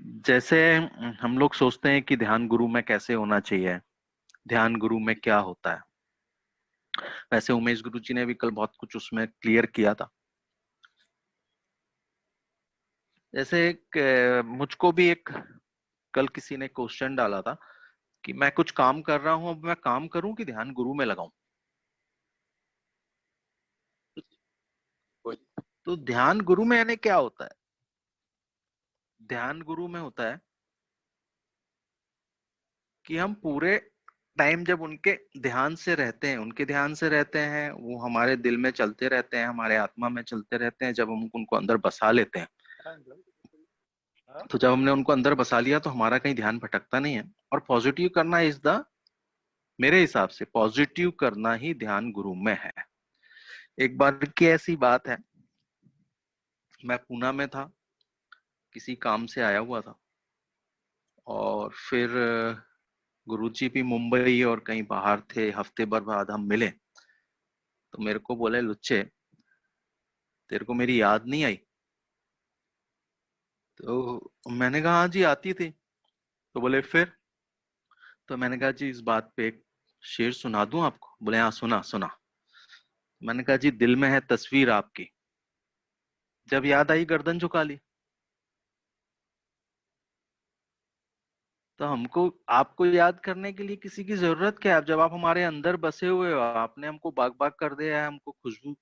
जैसे हम लोग सोचते हैं कि ध्यान गुरु में कैसे होना चाहिए, ध्यान गुरु में क्या होता है। वैसे उमेश गुरु जी ने भी कल बहुत कुछ उसमें क्लियर किया था। जैसे मुझको भी एक कल किसी ने क्वेश्चन डाला था कि मैं कुछ काम कर रहा हूं, अब मैं काम करूं कि ध्यान गुरु में लगाऊं। तो ध्यान गुरु में यानी क्या होता है? ध्यान गुरु में होता है कि हम पूरे टाइम जब उनके ध्यान से रहते हैं, उनके ध्यान से रहते हैं, वो हमारे दिल में चलते रहते हैं, हमारे आत्मा में चलते रहते हैं। जब हम उनको अंदर बसा लेते हैं, तो जब हमने उनको अंदर बसा लिया तो हमारा कहीं ध्यान भटकता नहीं है। और पॉजिटिव करना इज द, मेरे हिसाब से पॉजिटिव करना ही ध्यान गुरु में है। एक बार की ऐसी बात है, मैं पूना में था, किसी काम से आया हुआ था, और फिर गुरुजी भी मुंबई और कहीं बाहर थे। हफ्ते भर बाद हम मिले, तो मेरे को बोले, लुच्चे तेरे को मेरी याद नहीं आई? तो मैंने कहा हाँ जी आती थी। तो बोले फिर? तो मैंने कहा जी इस बात पे एक शेर सुना दूं आपको? बोले हाँ सुना सुना। मैंने कहा जी दिल में है तस्वीर आपकी, जब याद आई गर्दन झुका ली। तो हमको आपको याद करने के लिए किसी की जरूरत क्या है? जब आप हमारे अंदर बसे हुए हो, आपने हमको बाग बाग कर दिया है, हमको खुशबू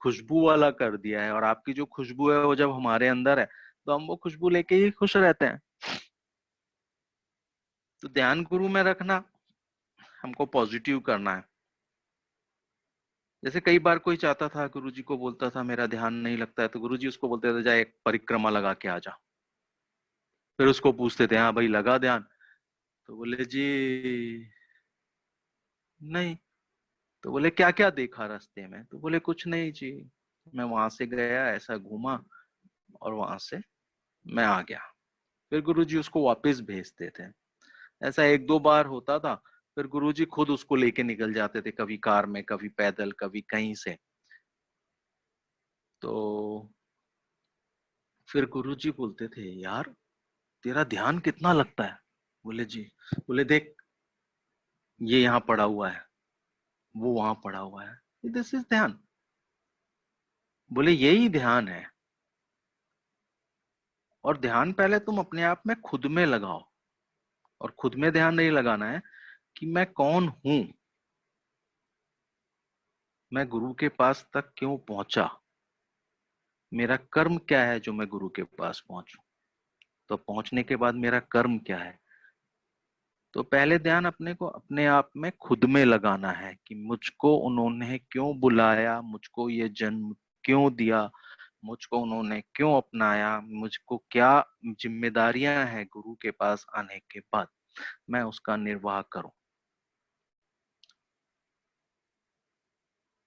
खुशबू वाला कर दिया है, और आपकी जो खुशबू है वो जब हमारे अंदर है तो हम वो खुशबू लेके ही खुश रहते हैं। तो ध्यान गुरु में रखना, हमको पॉजिटिव करना है। जैसे कई बार कोई चाहता था, गुरुजी को बोलता था मेरा ध्यान नहीं लगता है, तो गुरुजी उसको बोलते थे जा एक परिक्रमा लगा के आ जा। फिर उसको पूछते थे हाँ भाई लगा ध्यान? तो बोले जी नहीं। तो बोले क्या क्या देखा रास्ते में? तो बोले कुछ नहीं जी, मैं वहां से गया, ऐसा घूमा और वहां से मैं आ गया। फिर गुरुजी उसको वापस भेजते थे। ऐसा एक दो बार होता था। फिर गुरुजी खुद उसको लेके निकल जाते थे, कभी कार में, कभी पैदल, कभी कहीं से। तो फिर गुरुजी बोलते थे यार तेरा ध्यान कितना लगता है? बोले जी। बोले देख, ये यहाँ पड़ा हुआ है, वो वहां पड़ा हुआ है, दिस इज ध्यान। बोले यही ध्यान है। और ध्यान पहले तुम अपने आप में खुद में लगाओ। और खुद में ध्यान नहीं लगाना है कि मैं कौन हूं, मैं गुरु के पास तक क्यों पहुंचा, मेरा कर्म क्या है जो मैं गुरु के पास पहुंचूं। तो पहुंचने के बाद मेरा कर्म क्या है। तो पहले ध्यान अपने को अपने आप में खुद में लगाना है कि मुझको उन्होंने क्यों बुलाया, मुझको ये जन्म क्यों दिया, मुझको उन्होंने क्यों अपनाया, मुझको क्या जिम्मेदारियां हैं गुरु के पास आने के बाद, मैं उसका निर्वाह करूं।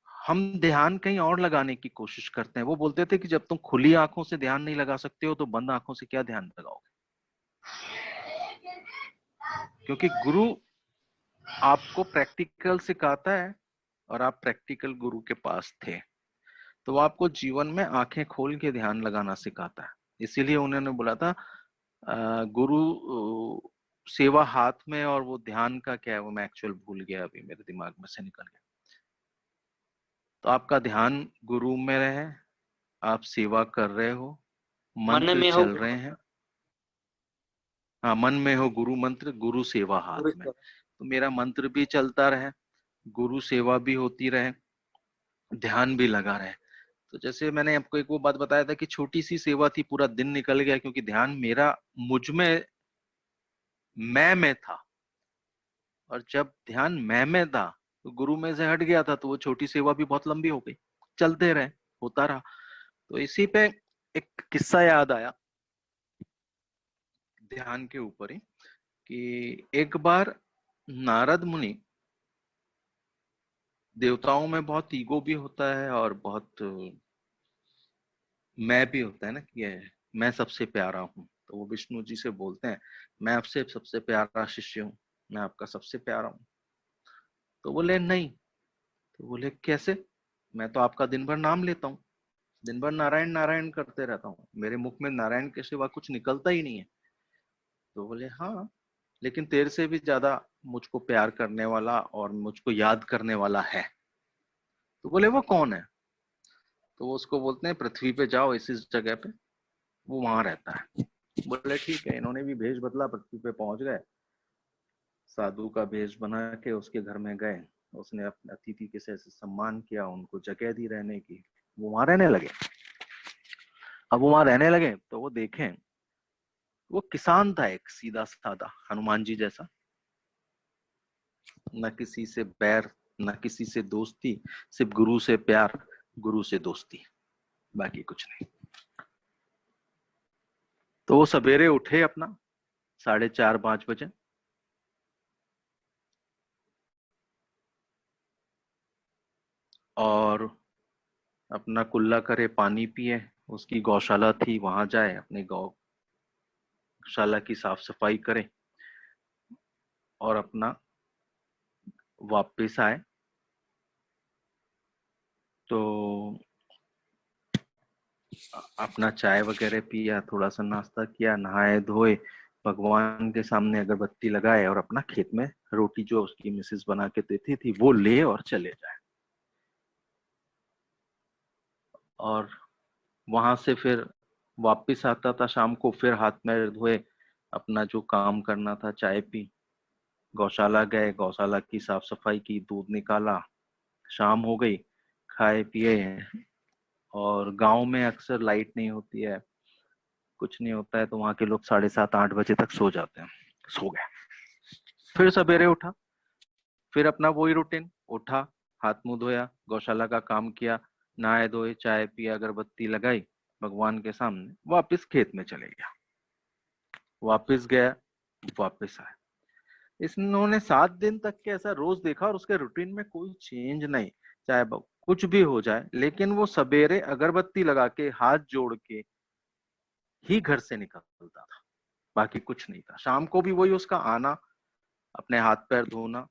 हम ध्यान कहीं और लगाने की कोशिश करते हैं। वो बोलते थे कि जब तुम खुली आंखों से ध्यान नहीं लगा सकते हो तो बंद आंखों से क्या ध्यान लगाओगे? क्योंकि गुरु आपको प्रैक्टिकल सिखाता है, और आप प्रैक्टिकल गुरु के पास थे, तो वो आपको जीवन में आंखें खोल के ध्यान लगाना सिखाता है। इसीलिए उन्होंने बोला था गुरु सेवा हाथ में, और वो ध्यान का क्या है वो मैं एक्चुअल भूल गया, अभी मेरे दिमाग में से निकल गया। तो आपका ध्यान गुरु में रहे, आप सेवा कर रहे हो, मन मंत्र में हो चल रहे हैं। हाँ, मन में हो गुरु मंत्र, गुरु सेवा गुरु हाथ में। सेवा। तो मेरा मंत्र भी चलता रहे, गुरु सेवा भी होती रहे, ध्यान भी लगा रहे। तो जैसे मैंने आपको एक वो बात बताया था कि छोटी सी सेवा थी, पूरा दिन निकल गया, क्योंकि ध्यान मेरा मुझ में, मैं में था। और जब ध्यान मैं में था तो गुरु में से हट गया था, तो वो छोटी सेवा भी बहुत लंबी हो गई। चलते रहे, होता रहा। तो इसी पे एक किस्सा याद आया ध्यान के ऊपर ही, कि एक बार नारद मुनि, देवताओं में बहुत ईगो भी होता है और बहुत मैं भी होता है ना, कि मैं सबसे प्यारा हूँ। तो वो विष्णु जी से बोलते हैं मैं आपसे सबसे प्यारा शिष्य हूँ, मैं आपका सबसे प्यारा हूँ। तो बोले नहीं। तो बोले कैसे? मैं तो आपका दिन भर नाम लेता हूँ, दिन भर नारायण नारायण करते रहता हूँ, मेरे मुख में नारायण के सिवा कुछ निकलता ही नहीं है। तो बोले हाँ, लेकिन तेरे से भी ज्यादा मुझको प्यार करने वाला और मुझको याद करने वाला है। तो बोले वो कौन है? तो वो उसको बोलते हैं पृथ्वी पे जाओ, इस जगह पे, वो वहां रहता है। बोले ठीक है। इन्होंने भी भेष बदला, पृथ्वी पे पहुंच गए, साधु का भेष बना के उसके घर में गए। उसने अपने अतिथि के से सम्मान किया, उनको जगह दी रहने की, वो वहां रहने लगे। अब वो वहां रहने लगे तो वो देखें, वो किसान था, एक सीधा साधा हनुमान जी जैसा, न किसी से बैर, न किसी से दोस्ती, सिर्फ गुरु से प्यार, गुरु से दोस्ती, बाकी कुछ नहीं। तो वो सवेरे उठे अपना 4:30-5 बजे, और अपना कुल्ला करे, पानी पिए, उसकी गौशाला थी वहां जाए, अपने गौशाला की साफ सफाई करे और अपना वापस आए। तो अपना चाय वगैरह पिया, थोड़ा सा नाश्ता किया, नहाए धोए, भगवान के सामने अगरबत्ती लगाए और अपना खेत में रोटी जो उसकी मिसेस बना के देती थी वो ले और चले जाए। और वहां से फिर वापिस आता था शाम को, फिर हाथ में धोए, अपना जो काम करना था, चाय पी, गौशाला गए, गौशाला की साफ सफाई की, दूध निकाला, शाम हो गई, खाए पिए। और गांव में अक्सर लाइट नहीं होती है, कुछ नहीं होता है, तो वहां के लोग 7:30-8 बजे तक सो जाते हैं। सो गए। फिर सवेरे उठा, फिर अपना वही रूटीन, उठा, हाथ मुंह धोया, गौशाला का काम किया, नहाए धोए, चाय पिया, अगरबत्ती लगाई, भगवान के सामने वापस खेत में चले गया। वापस गया, वापस आया। इन्होंने 7 दिन तक के ऐसा रोज देखा और उसके रूटीन में कोई चेंज नहीं, चाहे कुछ भी हो जाए, लेकिन वो सवेरे अगरबत्ती लगा के हाथ जोड़ के ही घर से निकलता था, बाकी कुछ नहीं था। शाम को भी वही उसका आना, अपने हाथ पैर धोना,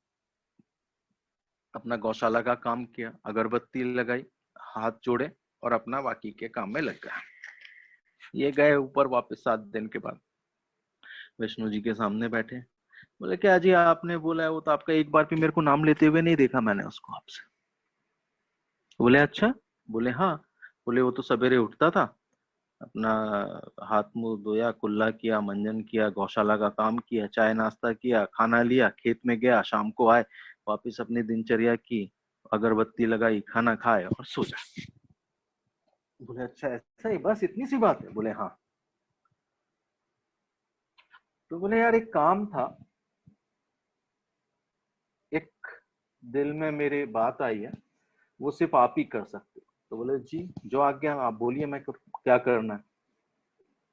अपना गौशाला का काम किया, अगरबत्ती लगाई, हाथ जोड़े और अपना बाकी के काम में लग गया। ये गए ऊपर वापस 7 दिन के बाद, विष्णु जी के सामने बैठे। बोले क्या जी, आपने बोला है वो, तो आपका एक बार भी मेरे को नाम लेते हुए नहीं देखा मैंने उसको आपसे। बोले अच्छा। बोले हाँ। बोले वो तो सवेरे उठता था, अपना हाथ मुंह धोया, कुल्ला किया, मंजन किया, गौशाला का काम किया, चाय नाश्ता किया, खाना लिया, खेत में गया, शाम को आए, वापिस अपनी दिनचर्या की, अगरबत्ती लगाई, खाना खाए और सो जाए। बोले अच्छा ऐसा ही, बस इतनी सी बात है? बोले हाँ। तो बोले यार एक काम था, एक दिल में मेरे बात आई है, वो सिर्फ आप ही कर सकते हो। तो बोले जी जो आज्ञा, आप बोलिए, मैं क्या करना है?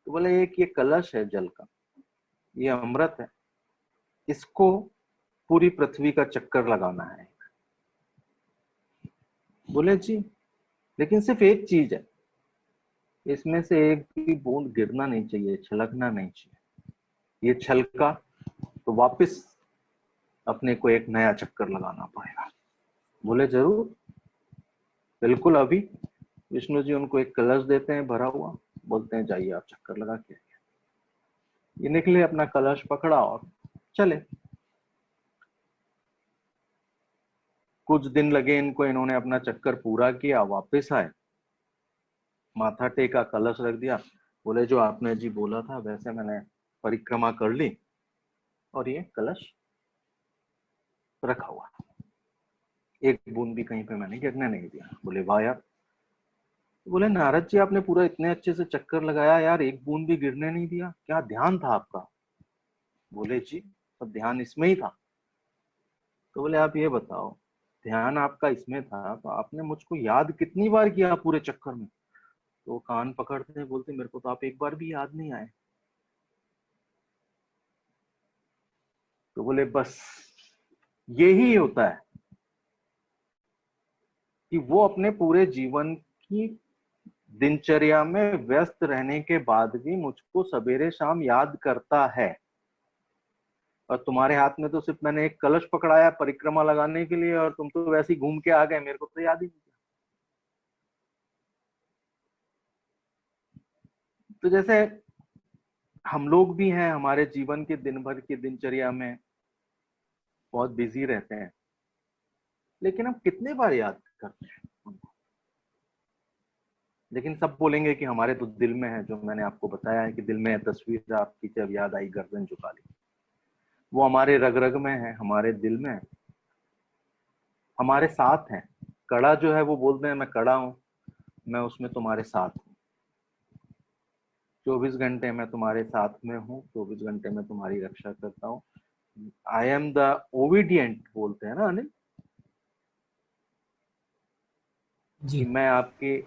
तो बोले एक ये कलश है जल का, ये अमृत है, इसको पूरी पृथ्वी का चक्कर लगाना है। बोले जी लेकिन सिर्फ एक चीज है, इसमें से एक भी बूंद गिरना नहीं चाहिए, छलकना नहीं चाहिए। ये छलका तो वापस अपने को एक नया चक्कर लगाना पड़ेगा। बोले जरूर, बिल्कुल। अभी विष्णु जी उनको एक कलश देते हैं भरा हुआ, बोलते हैं जाइए आप चक्कर लगा के। ये निकले, अपना कलश पकड़ा और चले। कुछ दिन लगे इनको, इन्होंने अपना चक्कर पूरा किया, वापस आए, माथा टेका, कलश रख दिया। बोले जो आपने जी बोला था वैसे मैंने परिक्रमा कर ली और ये कलश रखा हुआ, एक बूंद भी कहीं पे मैंने गिरने नहीं दिया। बोले वाह यार। बोले नारद जी आपने पूरा इतने अच्छे से चक्कर लगाया यार, एक बूंद भी गिरने नहीं दिया, क्या ध्यान था आपका? बोले जी सब ध्यान इसमें ही था। तो बोले आप ये बताओ, ध्यान आपका इसमें था तो आपने मुझको याद कितनी बार किया पूरे चक्कर में? तो कान पकड़ते बोलते मेरे को तो आप एक बार भी याद नहीं आए। तो बोले बस यही होता है कि वो अपने पूरे जीवन की दिनचर्या में व्यस्त रहने के बाद भी मुझको सवेरे शाम याद करता है। और तुम्हारे हाथ में तो सिर्फ मैंने एक कलश पकड़ाया परिक्रमा लगाने के लिए, और तुम तो वैसे ही घूम के आ गए, मेरे को तो याद ही नहीं। तो जैसे हम लोग भी हैं, हमारे जीवन के दिन भर की दिनचर्या में बहुत बिजी रहते हैं, लेकिन हम कितने बार याद करते हैं उनको? लेकिन सब बोलेंगे कि हमारे तो दिल में है, जो मैंने आपको बताया है कि दिल में है तस्वीर आपकी, जब याद आई गर्दन झुका ली। वो हमारे रग रग में है, हमारे दिल में है, हमारे साथ है। कड़ा जो है वो बोलते हैं मैं कड़ा हूं, मैं उसमें तुम्हारे साथ हूँ। 24 घंटे मैं तुम्हारे साथ में हूँ, 24 घंटे मैं तुम्हारी रक्षा करता हूँ। आई एम द ओबीडियंट बोलते हैं ना अनिल, जी, कि मैं आपके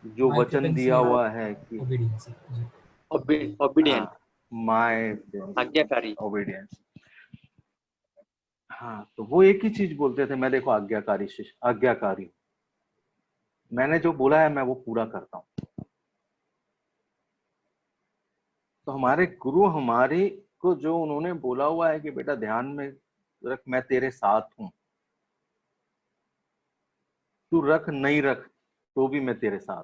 जो माय वचन दिया सिंसियर हुआ है कि ओबीडियंस जी। हाँ, ओबीडियंट, माय आज्ञाकारी। ओबीडियंस। हाँ, तो वो एक ही चीज बोलते थे, मैं देखो आज्ञाकारी शिष्य, आज्ञाकारी हूं। मैंने जो बोला है मैं वो पूरा करता हूँ। तो हमारे गुरु हमारे को जो उन्होंने बोला हुआ है कि बेटा ध्यान में रख, मैं तेरे साथ हूं, तू रख नहीं रख तो भी मैं तेरे साथ।